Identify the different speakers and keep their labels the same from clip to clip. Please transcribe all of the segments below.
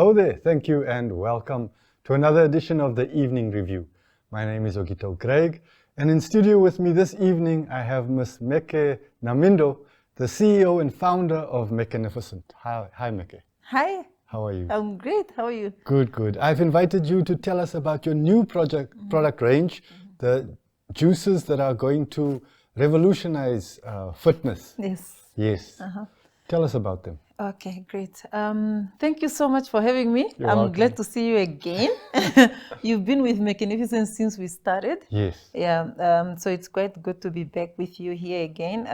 Speaker 1: Hello there, thank you and welcome to another edition of the Evening Review. My name is Ogito Craig, and in studio with me this evening I have Miss Meke Namindo, the CEO and founder of Mekenificent. Hi Meke.
Speaker 2: Hi.
Speaker 1: How are you?
Speaker 2: I'm great. How are you?
Speaker 1: Good, good. I've invited you to tell us about your new product range, the juices that are going to revolutionize fitness.
Speaker 2: Yes.
Speaker 1: Yes. Tell us about them.
Speaker 2: Okay, great. Thank you so much for having me.
Speaker 1: You're
Speaker 2: I'm
Speaker 1: welcome.
Speaker 2: glad to see you again. You've been with Mekenificent since we started.
Speaker 1: Yes.
Speaker 2: Yeah. So it's quite good to be back with you here again.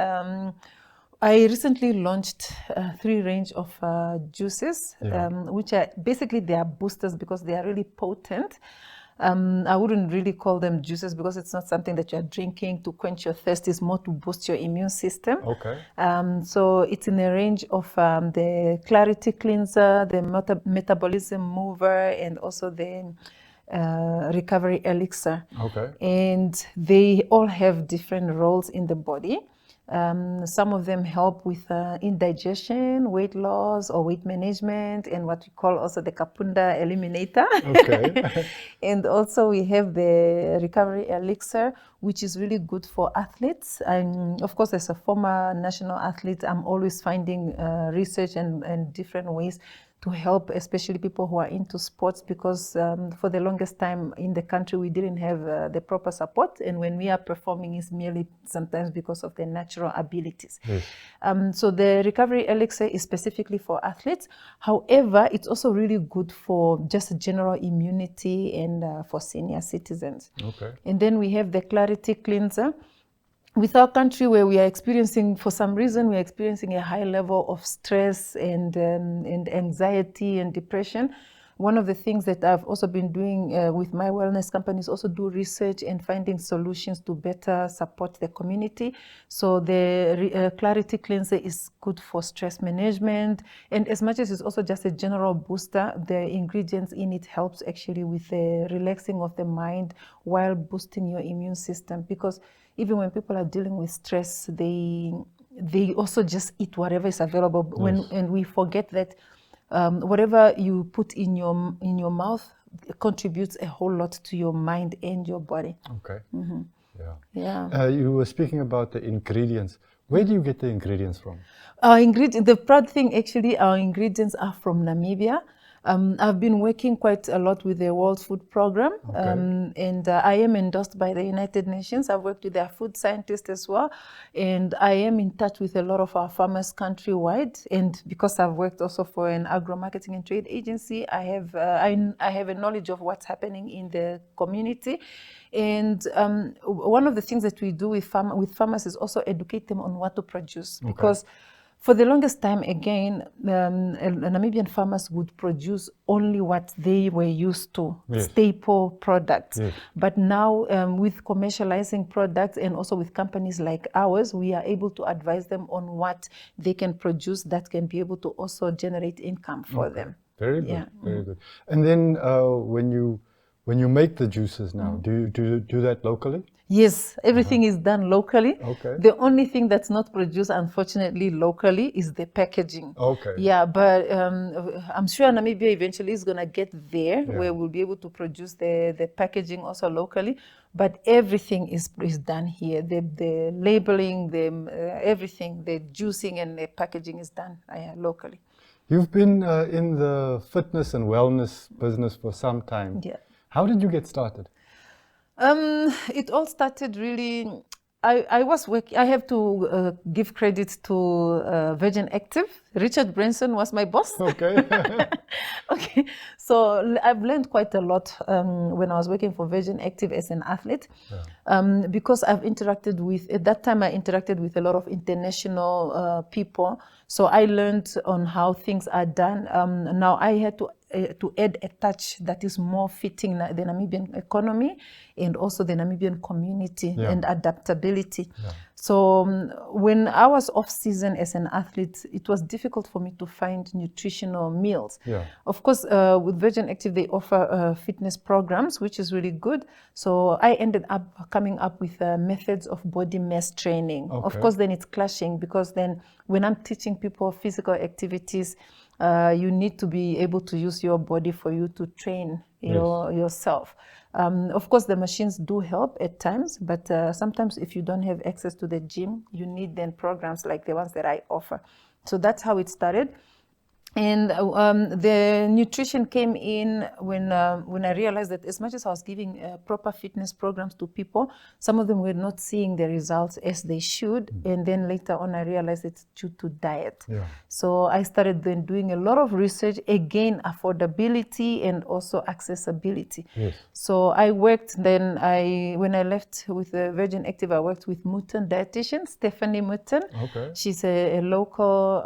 Speaker 2: I recently launched 3 range of juices, which are basically they are boosters because they are really potent. I wouldn't really call them juices because it's not something that you're drinking to quench your thirst. It's more to boost your immune system.
Speaker 1: Okay.
Speaker 2: So it's in a range of the clarity cleanser, the metabolism mover, and also the recovery elixir.
Speaker 1: Okay.
Speaker 2: And they all have different roles in the body. Some of them help with indigestion, weight loss, or weight management, and what we call also the kapunda eliminator.
Speaker 1: Okay.
Speaker 2: And also we have the recovery elixir, which is really good for athletes. And of course, as a former national athlete, I'm always finding research and different ways to help, especially people who are into sports, because for the longest time in the country, we didn't have the proper support. And when we are performing, it's merely sometimes because of their natural abilities.
Speaker 1: Yes.
Speaker 2: So the recovery elixir is specifically for athletes. However, it's also really good for just general immunity and for senior citizens.
Speaker 1: Okay.
Speaker 2: And then we have the clarity cleanser. With our country, where we are experiencing, for some reason, we are experiencing a high level of stress and anxiety and depression. One of the things that I've also been doing with my wellness company is also do research and finding solutions to better support the community. So the Clarity Cleanser is good for stress management. And as much as it's also just a general booster, the ingredients in it helps actually with the relaxing of the mind while boosting your immune system. Because even when people are dealing with stress, they also just eat whatever is available.
Speaker 1: Yes.
Speaker 2: And we forget that whatever you put in your mouth contributes a whole lot to your mind and your body.
Speaker 1: Okay. Yeah.
Speaker 2: Yeah.
Speaker 1: You were speaking about the ingredients. Where do you get the ingredients from?
Speaker 2: The proud thing, actually, our ingredients are from Namibia. I've been working quite a lot with the World Food Program, and I am endorsed by the United Nations. I've worked with their food scientists as well, and I am in touch with a lot of our farmers countrywide. And because I've worked also for an agro-marketing and trade agency, I have a knowledge of what's happening in the community. And one of the things that we do with farmers is also educate them on what to produce, because for the longest time, again, Namibian farmers would produce only what they were used to, staple products. Yes. But now, with commercializing products and also with companies like ours, we are able to advise them on what they can produce that can be able to also generate income for them.
Speaker 1: Very good, very good. And then when you make the juices now, do you do that locally?
Speaker 2: Yes, everything is done locally.
Speaker 1: Okay.
Speaker 2: The only thing that's not produced, unfortunately, locally is the packaging.
Speaker 1: Okay.
Speaker 2: Yeah, but I'm sure Namibia eventually is going to get there where we'll be able to produce the packaging also locally. But everything is done here. The labeling, everything, the juicing and the packaging is done locally.
Speaker 1: You've been in the fitness and wellness business for some time.
Speaker 2: Yeah.
Speaker 1: How did you get started?
Speaker 2: It all started really. I was working. I have to give credit to Virgin Active. Richard Branson was my boss.
Speaker 1: Okay.
Speaker 2: Okay. So I've learned quite a lot when I was working for Virgin Active as an athlete, because I've interacted with. At that time, I interacted with a lot of international people. So I learned on how things are done. Now I had to add a touch that is more fitting the Namibian economy and also the Namibian community and adaptability. So when I was off season as an athlete, it was difficult for me to find nutritional meals. Of course, with Virgin Active, they offer fitness programs, which is really good. So I ended up coming up with methods of body mass training. Of course, then it's clashing because then when I'm teaching people physical activities, you need to be able to use your body for you to train yourself. Of course, the machines do help at times, but sometimes if you don't have access to the gym, you need then programs like the ones that I offer. So that's how it started. And the nutrition came in when I realized that as much as I was giving proper fitness programs to people, some of them were not seeing the results as they should. And then later on, I realized it's due to diet. Yeah. So I started then doing a lot of research, again, affordability and also accessibility. Yes. So I worked then, when I left with Virgin Active, I worked with Mouton dietitian, Stephanie Mouton. Okay. She's a local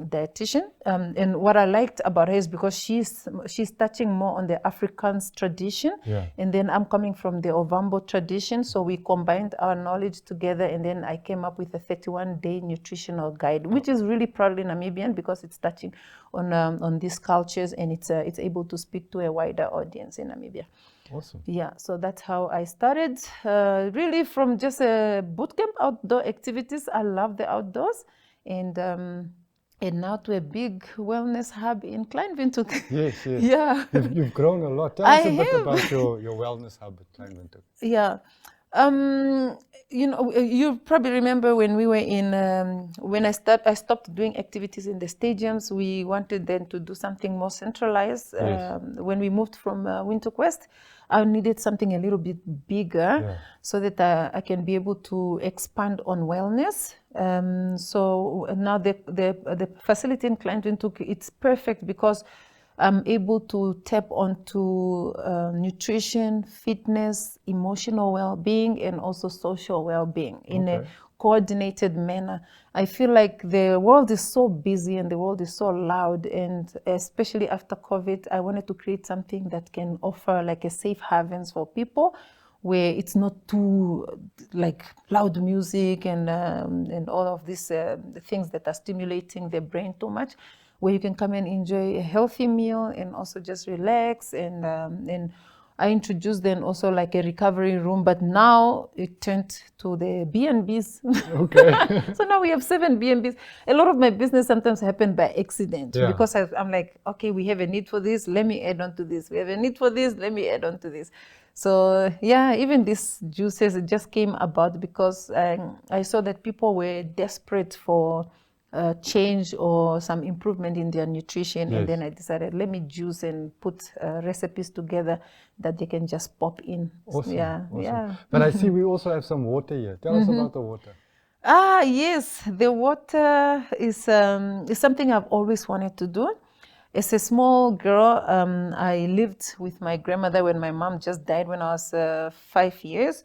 Speaker 2: dietitian. And what I liked about her is because she's touching more on the Afrikaans tradition. Yeah. And then I'm coming from the Ovambo tradition. So we combined our knowledge together, and then I came up with a 31-day nutritional guide, which is really proudly Namibian because it's touching on these cultures, and it's able to speak to a wider audience in Namibia. Awesome. Yeah, so that's how I started, really from just a bootcamp, outdoor activities. I love the outdoors, and now to a big wellness hub in Windhoek. Yes, yes. Yeah.
Speaker 1: You've grown a lot. Tell us a bit about your wellness hub at Windhoek.
Speaker 2: Yeah. You probably remember when we were when I stopped doing activities in the stadiums. We wanted then to do something more centralized. Yes. When we moved from Windhoek West, I needed something a little bit bigger, so that I can be able to expand on wellness. So now the facility in Windhoek, it's perfect because I'm able to tap onto nutrition, fitness, emotional well-being, and also social well-being in a coordinated manner. I feel like the world is so busy and the world is so loud, and especially after COVID, I wanted to create something that can offer like a safe havens for people, where it's not too like loud music and all of these things that are stimulating the brain too much, where you can come and enjoy a healthy meal and also just relax. And I introduced then also like a recovery room, but now it turned to the B&Bs. Okay. So now we have 7 B&Bs. A lot of my business sometimes happen by accident, because I'm like, okay, we have a need for this, let me add on to this. We have a need for this, let me add on to this. So yeah, even these juices, it just came about because I saw that people were desperate for change or some improvement in their nutrition. Yes. And then I decided, let me juice and put recipes together that they can just pop in.
Speaker 1: Awesome.
Speaker 2: Yeah,
Speaker 1: awesome.
Speaker 2: Yeah.
Speaker 1: But I see we also have some water here. Tell us about the water.
Speaker 2: Yes, the water is something I've always wanted to do. As a small girl, I lived with my grandmother when my mom just died when I was 5 years.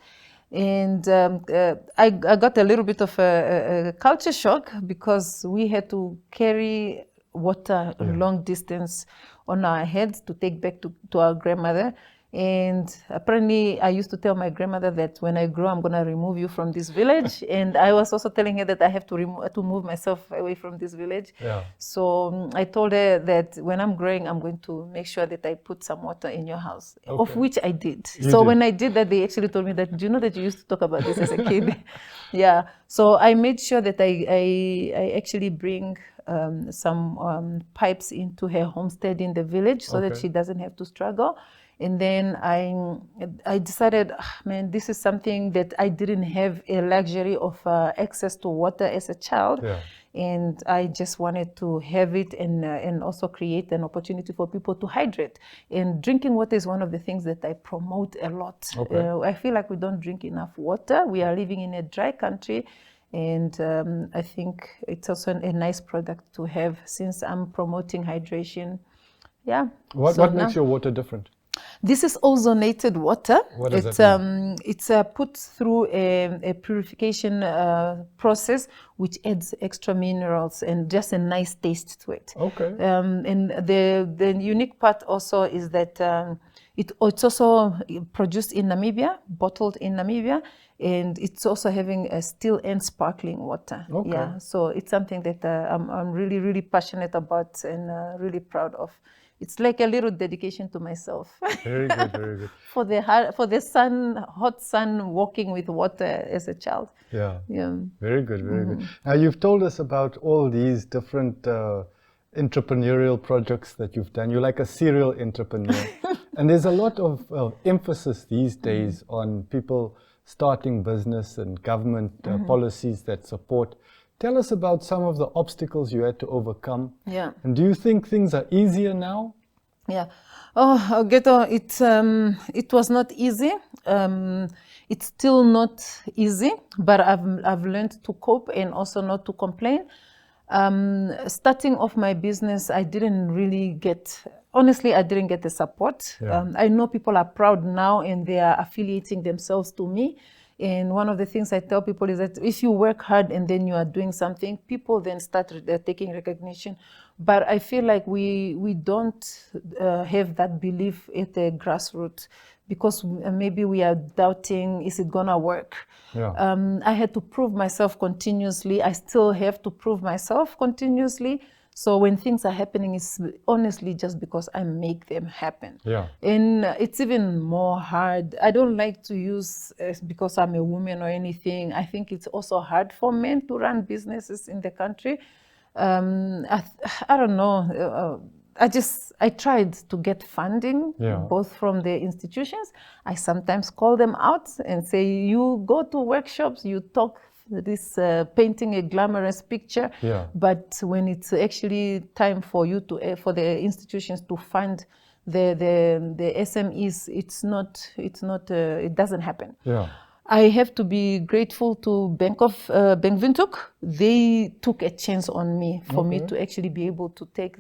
Speaker 2: And I got a little bit of a culture shock because we had to carry water long distance on our heads to take back to our grandmother. And apparently I used to tell my grandmother that when I grow, I'm going to remove you from this village. And I was also telling her that I have to move myself away from this village. Yeah. So I told her that when I'm growing, I'm going to make sure that I put some water in your house, of which I did. When I did that, they actually told me that, do you know that you used to talk about this as a kid? Yeah. So I made sure that I actually bring some pipes into her homestead in the village so that she doesn't have to struggle. And then I decided, man, this is something that I didn't have a luxury of access to water as a child. Yeah. And I just wanted to have it and also create an opportunity for people to hydrate. And drinking water is one of the things that I promote a lot. I feel like we don't drink enough water. We are living in a dry country. And I think it's also a nice product to have since I'm promoting hydration. Yeah.
Speaker 1: What makes your water different?
Speaker 2: This is ozonated water.
Speaker 1: What does that mean?
Speaker 2: It's put through a purification process, which adds extra minerals and just a nice taste to it. Okay. And the unique part also is that it's also produced in Namibia, bottled in Namibia, and it's also having a still and sparkling water. Okay. Yeah. So it's something that I'm really, really passionate about and really proud of. It's like a little dedication to myself.
Speaker 1: Very good, very good.
Speaker 2: For the hot sun, walking with water as a child.
Speaker 1: Yeah. Yeah. Very good, very good. Now you've told us about all these different entrepreneurial projects that you've done. You're like a serial entrepreneur. And there's a lot of emphasis these days on people starting business and government policies that support. Tell us about some of the obstacles you had to overcome.
Speaker 2: Yeah.
Speaker 1: And do you think things are easier now?
Speaker 2: Yeah. Oh, Ghetto, it was not easy. It's still not easy, but I've learned to cope and also not to complain. Starting off my business, I didn't get the support.
Speaker 1: Yeah.
Speaker 2: I know people are proud now and they are affiliating themselves to me. And one of the things I tell people is that if you work hard and then you are doing something, people then start taking recognition. But I feel like we don't have that belief at the grassroots, because maybe we are doubting, is it gonna work?
Speaker 1: Yeah.
Speaker 2: I had to prove myself continuously. I still have to prove myself continuously. So when things are happening, it's honestly just because I make them happen.
Speaker 1: Yeah.
Speaker 2: And it's even more hard. I don't like to use because I'm a woman or anything. I think it's also hard for men to run businesses in the country. I don't know. I tried to get funding, both from the institutions. I sometimes call them out and say, you go to workshops, you talk this painting a glamorous picture, but when it's actually time for you to for the institutions to fund the SMEs, it doesn't happen.
Speaker 1: Yeah.
Speaker 2: I have to be grateful to Bank Windhoek. They took a chance on me for me to actually be able to take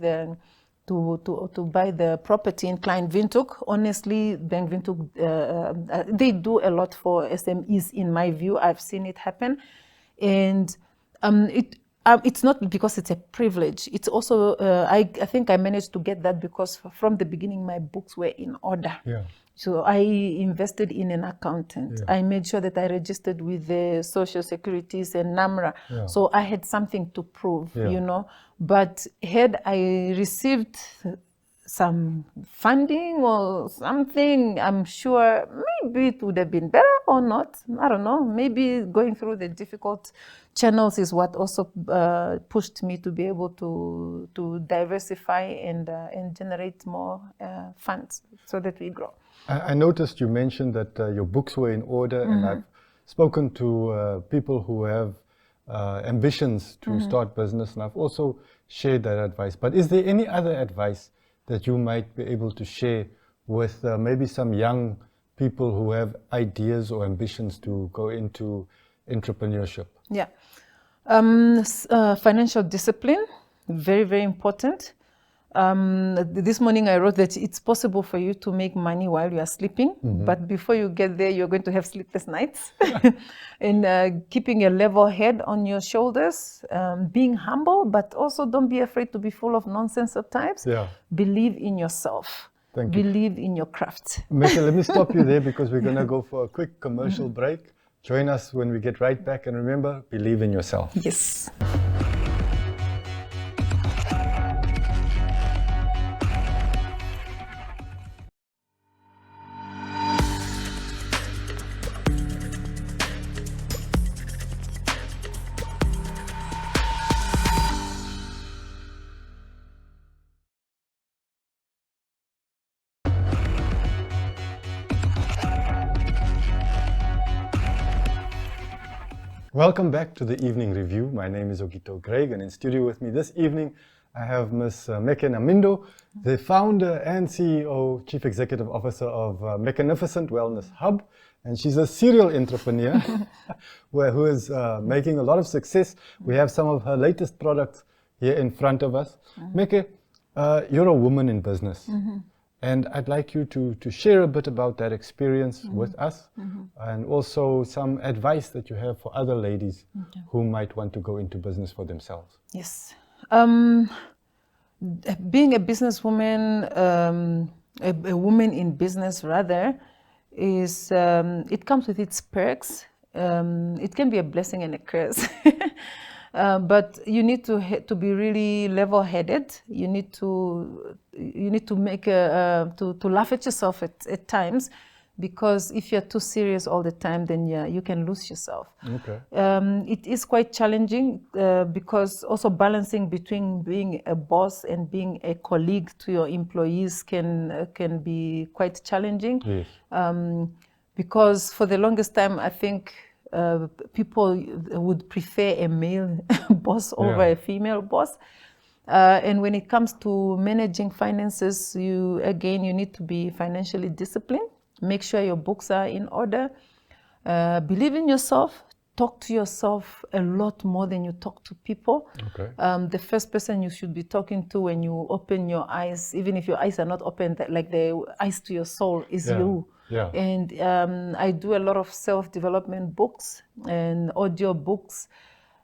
Speaker 2: to buy the property in Klein Windhoek. Honestly, Bank Windhoek, they do a lot for SMEs in my view. I've seen it happen. And it's not because it's a privilege. It's also, I think I managed to get that because from the beginning, my books were in order.
Speaker 1: Yeah.
Speaker 2: So I invested in an accountant.
Speaker 1: Yeah.
Speaker 2: I made sure that I registered with the Social Securities and NAMRA.
Speaker 1: Yeah.
Speaker 2: So I had something to prove,
Speaker 1: Yeah.
Speaker 2: you know. But had I received some funding or something, I'm sure maybe it would have been better or not. I don't know. Maybe going through the difficult channels is what also pushed me to be able to diversify and generate more funds so that we grow.
Speaker 1: I noticed you mentioned that your books were in order, and I've spoken to people who have ambitions to start business, and I've also shared that advice. But is there any other advice that you might be able to share with maybe some young people who have ideas or ambitions to go into entrepreneurship?
Speaker 2: Yeah. Financial discipline, very, very important. This morning I wrote that it's possible for you to make money while you are sleeping, but before you get there, you're going to have sleepless nights. And keeping a level head on your shoulders, being humble, but also don't be afraid to be full of nonsense at times.
Speaker 1: Yeah.
Speaker 2: Believe in yourself.
Speaker 1: Thank you.
Speaker 2: Believe in your craft.
Speaker 1: Meke, let me stop you there because we're going to go for a quick commercial break. Join us when we get right back, and remember, believe in yourself.
Speaker 2: Yes.
Speaker 1: Welcome back to the Evening Review. My name is Ogito Greg, and in studio with me this evening, I have Ms. Meke Namindo, the founder and CEO, Chief Executive Officer of Mekenificent Wellness Hub. And she's a serial entrepreneur who is making a lot of success. We have some of her latest products here in front of us. Meke, you're a woman in business. And I'd like you to share a bit about that experience with us, and also some advice that you have for other ladies who might want to go into business for themselves.
Speaker 2: Yes. Being a businesswoman, a woman in business rather, is it comes with its perks. It can be a blessing and a curse. But you need to be really level-headed. You need to make to laugh at yourself at times, because if you're too serious all the time, then you can lose yourself.
Speaker 1: Okay.
Speaker 2: It is quite challenging because also balancing between being a boss and being a colleague to your employees can be quite challenging.
Speaker 1: Yes.
Speaker 2: Because for the longest time, I think people would prefer a male boss over a female boss. And when it comes to managing finances, you need to be financially disciplined. Make sure your books are in order. Believe in yourself. Talk to yourself a lot more than you talk to people.
Speaker 1: Okay.
Speaker 2: The first person you should be talking to when you open your eyes, even if your eyes are not open, like the eyes to your soul, is you.
Speaker 1: Yeah.
Speaker 2: And I do a lot of self-development books and audio books.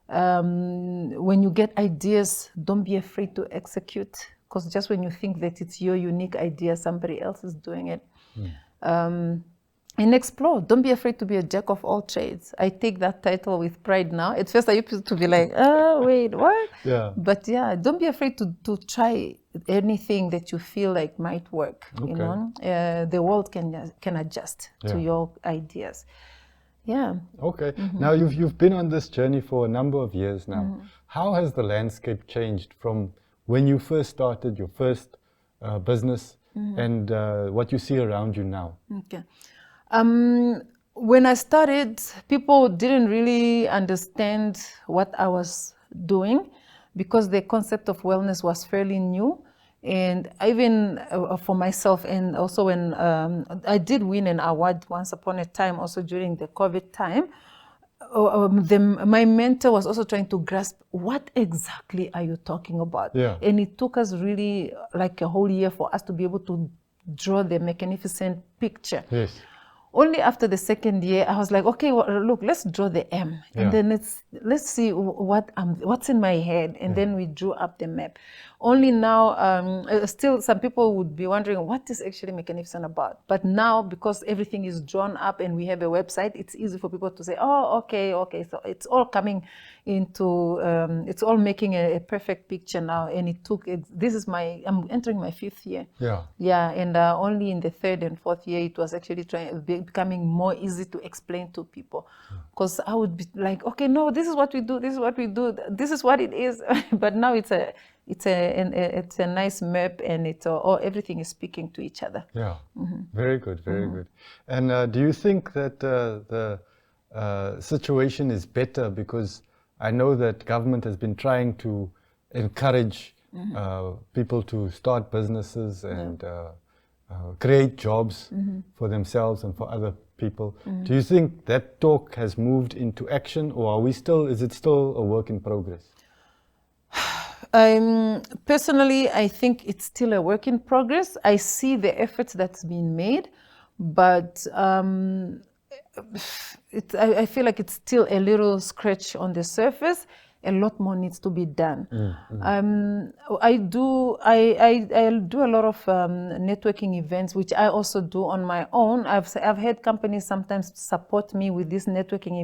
Speaker 2: When you get ideas, don't be afraid to execute, because just when you think that it's your unique idea, somebody else is doing it. And explore. Don't be afraid to be a jack of all trades. I take that title with pride now. At first I used to be like, oh, wait, what?
Speaker 1: Yeah.
Speaker 2: But yeah, don't be afraid to try anything that you feel like might work.
Speaker 1: Okay.
Speaker 2: You know, the world can adjust to your ideas. Yeah.
Speaker 1: Okay. Now you've been on this journey for a number of years now. How has the landscape changed from when you first started your first business and what you see around you now?
Speaker 2: Okay. When I started, people didn't really understand what I was doing because the concept of wellness was fairly new. And even for myself, and also when I did win an award once upon a time, also during the COVID time, my mentor was also trying to grasp what exactly are you talking about.
Speaker 1: Yeah.
Speaker 2: And it took us really like a whole year for us to be able to draw the Mekenificent picture.
Speaker 1: Yes.
Speaker 2: Only after the second year, I was like, okay, well, look, let's draw the M, and then let's see what's in my head, and then we drew up the map. Only now, still some people would be wondering what is actually Mekenificent about. But now, because everything is drawn up and we have a website, it's easy for people to say, oh, okay. So it's all coming into, it's all making a perfect picture now. And it took, I'm entering my 5th year.
Speaker 1: Yeah.
Speaker 2: Yeah, and only in the 3rd and 4th year, it was actually becoming more easy to explain to people. Because I would be like, okay, no, this is what we do, this is what we do, this is what it is. But now it's a nice map, and everything is speaking to each other.
Speaker 1: Yeah, very good, very good. And do you think that the situation is better, because I know that government has been trying to encourage people to start businesses and create jobs for themselves and for other people. Do you think that talk has moved into action, or is it still a work in progress?
Speaker 2: Personally, I think it's still a work in progress. I see the efforts that's been made, but I feel like it's still a little scratch on the surface. A lot more needs to be done. I do a lot of networking events, which I also do on my own. I've had companies sometimes support me with this networking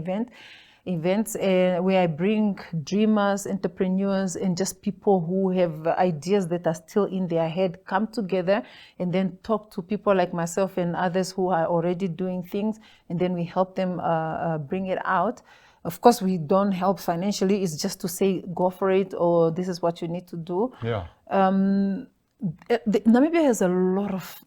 Speaker 2: events where I bring dreamers, entrepreneurs, and just people who have ideas that are still in their head come together and then talk to people like myself and others who are already doing things, and then we help them bring it out. Of course, we don't help financially. It's just to say, go for it, or this is what you need to do. Yeah. Namibia has a lot of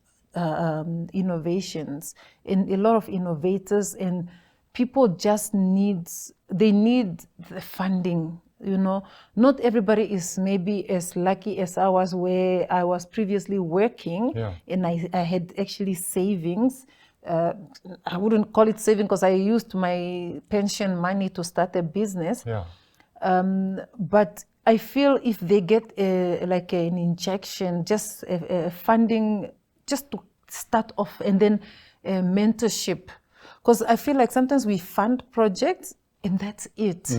Speaker 2: innovations and a lot of innovators, and people just need the funding. You know, not everybody is maybe as lucky as I was, where I was previously working, and I had actually savings. I wouldn't call it saving because I used my pension money to start a business. But I feel if they get like an injection, just funding, just to start off, and then mentorship, because I feel like sometimes we fund projects and that's it.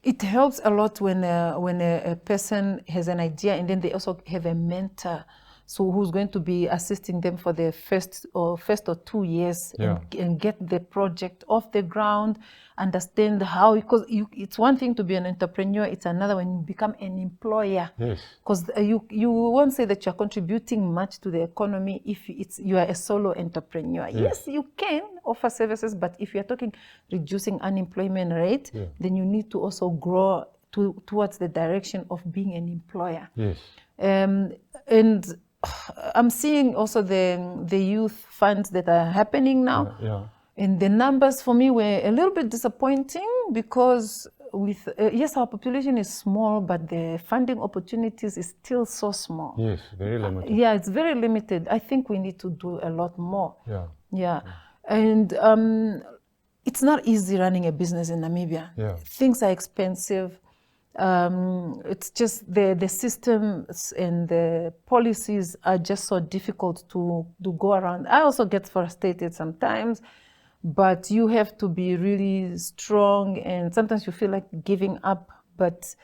Speaker 2: It helps a lot when a person has an idea and then they also have a mentor so who's going to be assisting them for the first or 2 years and get the project off the ground, understand how, because it's one thing to be an entrepreneur, it's another when you become an employer.
Speaker 1: Yes.
Speaker 2: Because you won't say that you're contributing much to the economy if you are a solo entrepreneur. Yes, you can offer services, but if you're talking reducing unemployment rate, then you need to also grow towards the direction of being an employer.
Speaker 1: Yes.
Speaker 2: And I'm seeing also the youth funds that are happening now. And the numbers for me were a little bit disappointing because with yes, our population is small, but the funding opportunities is still so small.
Speaker 1: Yes, very limited.
Speaker 2: Yeah, it's very limited. I think we need to do a lot more. Yeah. And it's not easy running a business in Namibia. Things are expensive. It's just the systems and the policies are just so difficult to go around. I also get frustrated sometimes, but you have to be really strong, and sometimes you feel like giving up. But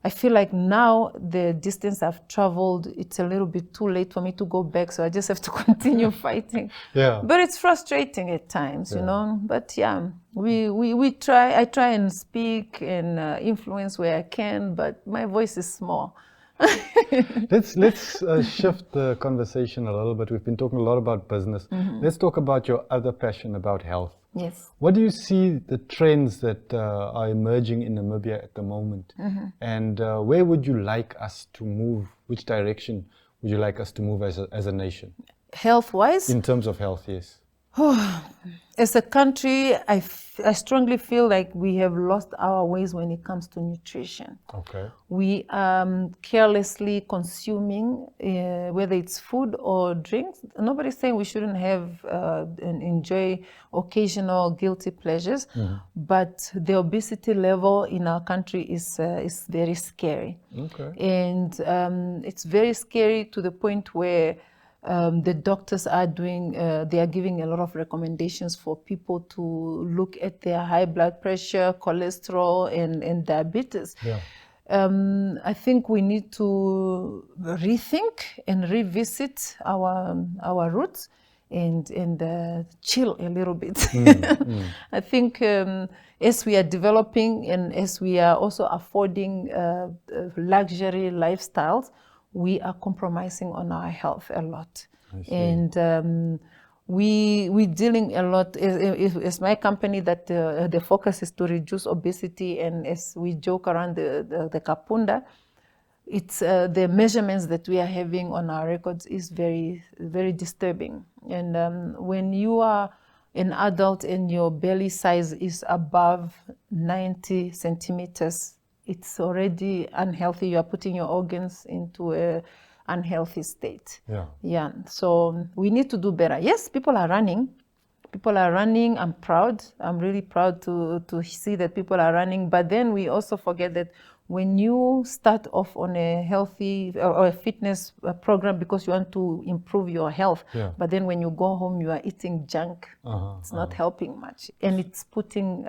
Speaker 2: I feel like now the distance I've traveled, it's a little bit too late for me to go back, so I just have to continue fighting. But it's frustrating at times, you know. But yeah, we try. I try and speak and influence where I can, but my voice is small.
Speaker 1: Let's shift the conversation a little bit. We've been talking a lot about business. Let's talk about your other passion, about health.
Speaker 2: Yes.
Speaker 1: What do you see the trends that are emerging in Namibia at the moment? And where would you like us to move? Which direction would you like us to move as a nation?
Speaker 2: Health-wise?
Speaker 1: In terms of health, yes.
Speaker 2: As a country, I strongly feel like we have lost our ways when it comes to nutrition. We are carelessly consuming, whether it's food or drinks. Nobody's saying we shouldn't have and enjoy occasional guilty pleasures, but the obesity level in our country is very scary. And it's very scary to the point where the doctors are they are giving a lot of recommendations for people to look at their high blood pressure, cholesterol, and diabetes. I think we need to rethink and revisit our roots and chill a little bit. I think as we are developing and as we are also affording luxury lifestyles, we are compromising on our health a lot. And we dealing a lot, as my company, that the focus is to reduce obesity, and as we joke around the Kapunda, it's the measurements that we are having on our records is very, very disturbing. And when you are an adult and your belly size is above 90 centimeters, it's already unhealthy. You are putting your organs into an unhealthy state. So we need to do better. Yes, people are running. I'm proud. I'm really proud to see that people are running. But then we also forget that when you start off on a healthy or a fitness program because you want to improve your health, but then when you go home, you are eating junk. It's not helping much. And it's putting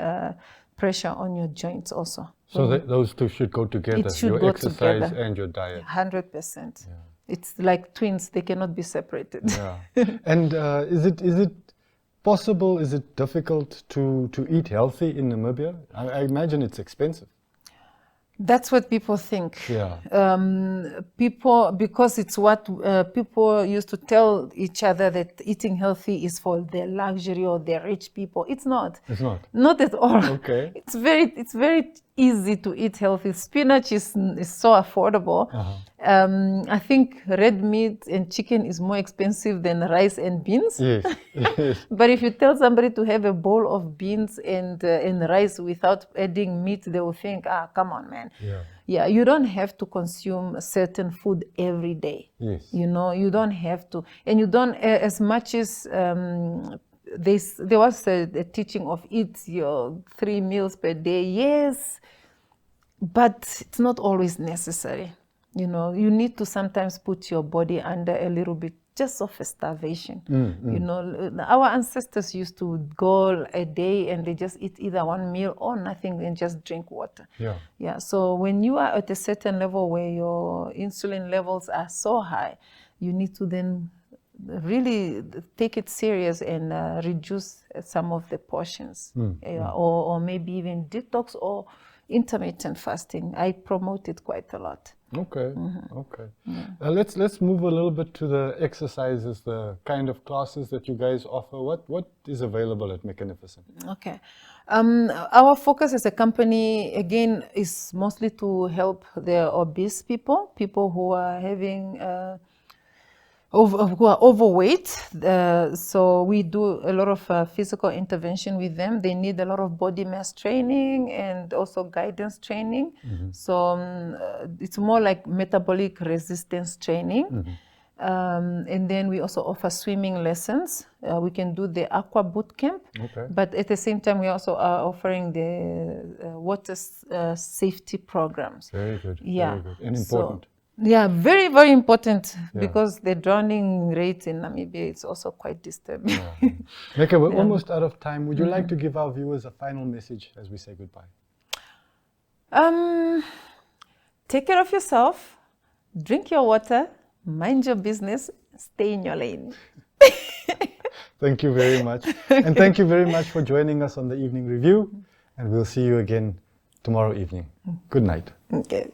Speaker 2: pressure on your joints also.
Speaker 1: So those two should go together,
Speaker 2: it should
Speaker 1: your
Speaker 2: go
Speaker 1: exercise
Speaker 2: together.
Speaker 1: and your diet.
Speaker 2: 100%. It's like twins, they cannot be separated.
Speaker 1: And is it possible, is it difficult to eat healthy in Namibia? I imagine it's expensive.
Speaker 2: That's what people think. People, because it's what people used to tell each other, that eating healthy is for the luxury or the rich people. It's not.
Speaker 1: It's not.
Speaker 2: Not at all. It's very easy to eat healthy. Spinach is so affordable. I think red meat and chicken is more expensive than rice and beans. But if you tell somebody to have a bowl of beans and rice without adding meat, they will think, come on, man. You don't have to consume a certain food every day. You know, you don't have to. And you don't, as much as there was a teaching of eat your 3 meals per day. Yes, but it's not always necessary. You know, you need to sometimes put your body under a little bit just of a starvation. You know, our ancestors used to go a day and they just eat either one meal or nothing and just drink water. So when you are at a certain level where your insulin levels are so high, you need to then really take it serious and reduce some of the portions, or maybe even detox or intermittent fasting. I promote it quite a lot.
Speaker 1: Okay, okay. Let's move a little bit to the exercises, the kind of classes that you guys offer. What is available at Mekenificent?
Speaker 2: Okay. Our focus as a company, again, is mostly to help the obese people who are having who are overweight. So we do a lot of physical intervention with them. They need a lot of body mass training and also guidance training. So it's more like metabolic resistance training. And then we also offer swimming lessons. We can do the aqua boot camp, but at the same time we also are offering the water safety programs.
Speaker 1: Very good,
Speaker 2: yeah.
Speaker 1: Very good. And important.
Speaker 2: Yeah, very, very important, because the drowning rate in Namibia is also quite disturbing.
Speaker 1: Meke, we're almost out of time. Would you like to give our viewers a final message as we say goodbye?
Speaker 2: Take care of yourself, drink your water, mind your business, stay in your lane.
Speaker 1: Thank you very much. And thank you very much for joining us on the Evening Review. And we'll see you again tomorrow evening. Good night.
Speaker 2: Okay.